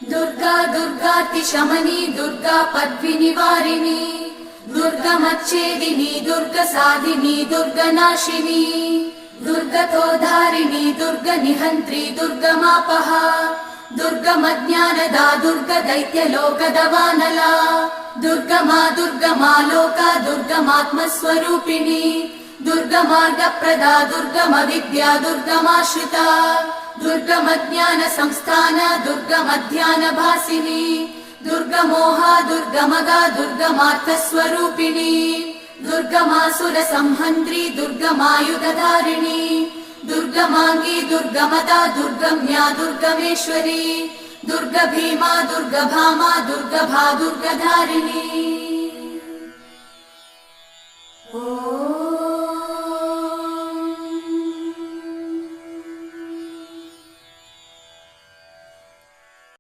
दुर्गा दुर्गातिशमनी दुर्गा पद्विनिवारिणी दुर्गमच्छेदिनी दुर्गसाधिनी दुर्गनाशिनी दुर्गतोधारिणी दुर्गनिहन्त्री दुर्गमापहा दुर्गमज्ञानदा दुर्गदैत्यलोकदवानला दुर्गमा दुर्गमा लोका दुर्गमात्मस्वरूपिणी दुर्गमार्गप्रदा दुर्गमविद्या दुर्गमाश्रिता दुर्गमज्ञान संस्थान दुर्गमध्यानभासिनी दुर्गमोहा दुर्गमगा दुर्गमार्थस्वरूपिणी दुर्गमासुरसंहन्त्री दुर्गमायुधधारिणी दुर्गमाङ्गी दुर्गमदा दुर्गम्या दुर्गमेश्वरी दुर्गभीमा दुर्गभामा दुर्गभा दुर्गधारिणी।